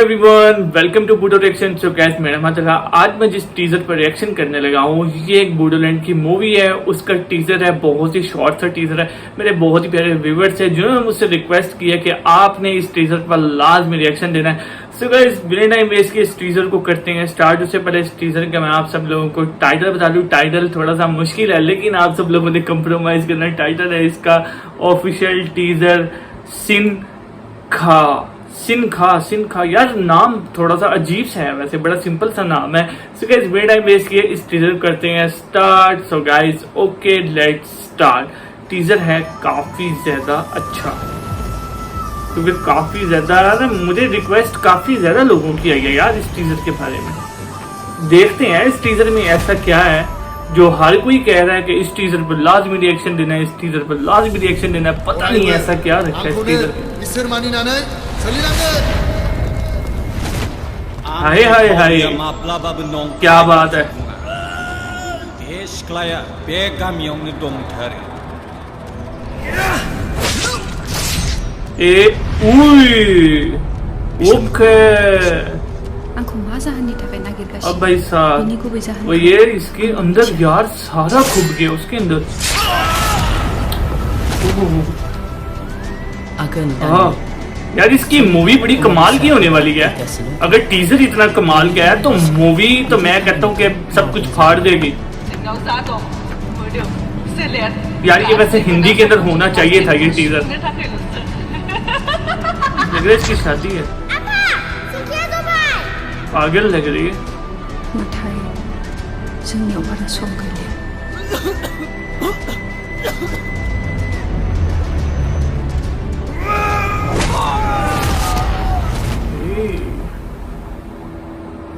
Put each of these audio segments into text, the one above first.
Everyone welcome to बूडो reaction. So guys मेरा मतलब आज मैं जिस टीजर पर रिएक्शन करने लगा हूँ ये एक बूडोलैंड की मूवी है, उसका टीजर है। बहुत ही शॉर्ट सा टीजर है। मेरे बहुत ही प्यारे व्यूअर्स है जिन्होंने मुझसे रिक्वेस्ट की है कि आपने इस टीजर पर लाजमी रिएक्शन देना है। सो गाइस बिना टाइम वेस्ट के इस टीजर को करते हैं स्टार्ट। उससे पहले इस टीजर का मैं आप सब लोगों को टाइटल बता दूं। टाइटल थोड़ा सा मुश्किल है लेकिन आप सब लोगों ने कंप्रोमाइज करना। टाइटल है इसका ऑफिशियल टीजर सिनखा यार नाम थोड़ा सा अजीब सा है, वैसे बड़ा सिंपल सा नाम है। सो गाइस बिना टाइम वेस्ट किए इस टीजर करते हैं start. So guys okay let's start. Teaser है काफी ज्यादा अच्छा क्योंकि काफी ज्यादा मुझे रिक्वेस्ट काफी ज्यादा लोगों की आई है यार इस टीजर के बारे में। देखते हैं इस टीजर में ऐसा क्या है जो हर कोई कह रहा है कि इस टीजर पर लाजमी रिएक्शन देना है, इस टीजर पर लाजमी रिएक्शन देना है। पता नहीं ऐसा क्या रखा है इस टीजर में। हाय हाय हाय क्या बात है। अब भाई साहब वो ये इसके अंदर यार सारा खुद गया उसके अंदर। हाँ यार इसकी मूवी बड़ी कमाल की होने वाली है। अगर टीजर इतना कमाल का है तो मूवी तो मैं कहता हूँ कि सब कुछ फाड़ देगी यार। ये वैसे हिंदी के अंदर होना चाहिए था ये टीजर। लग रहा है इसकी शादी है, पागल लग रही है।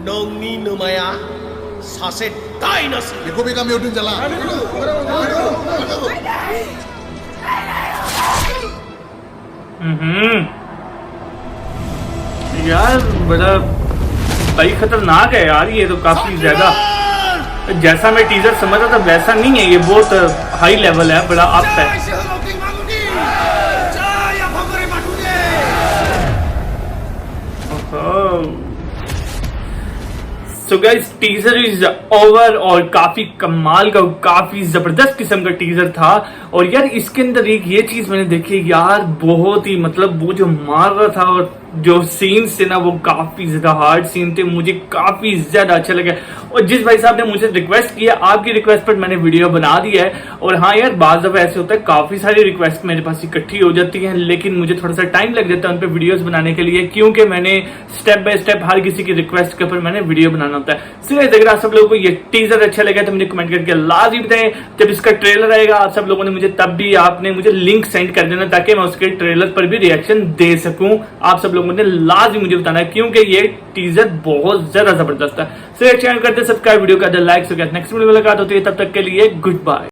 नोंनि नोमाया सासे डायनासर बेखौ बे गामियाव दोनजाला। यार बड़ा भाई खतरनाक है यार ये तो काफी ज्यादा। जैसा मैं टीजर समझ रहा था वैसा नहीं है, ये बहुत हाई लेवल है, बड़ा अप है। So guys teaser is over और काफी कमाल का काफी जबरदस्त किस्म का टीजर था। और यार इसके अंदर एक ये चीज मैंने देखी यार, बहुत ही मतलब वो जो मार रहा था और जो सीन्स थे ना वो काफी ज्यादा हार्ड सीन थे, मुझे काफी ज्यादा अच्छा लगा। और जिस भाई साहब ने मुझे रिक्वेस्ट किया आपकी रिक्वेस्ट पर मैंने वीडियो बना दी है। और हाँ यार बाज़ दफा ऐसे होता है काफी सारी रिक्वेस्ट मेरे पास इकट्ठी हो जाती हैं लेकिन मुझे थोड़ा सा टाइम लग जाता है उन पर वीडियोस बनाने के लिए, क्योंकि मैंने स्टेप बाय स्टेप हर किसी की रिक्वेस्ट के ऊपर मैंने वीडियो बनाना होता है। सिर्फ अगर आप सब लोगों को ये टीजर अच्छा लगा तो मुझे कमेंट करके लाजमी बताएं। जब इसका ट्रेलर आएगा आप सब लोगों ने मुझे तब भी आपने मुझे लिंक सेंड कर देना ताकि मैं उसके ट्रेलर पर भी रिएक्शन दे सकूं। आप सब लोगों ने लाजमी मुझे बताना है क्योंकि ये टीजर बहुत ज्यादा जबरदस्त है। चैनल करते सब्सक्राइब, वीडियो का लाइक। नेक्स्ट वीडियो में मुलाकात होती है, तब तक के लिए गुड बाय।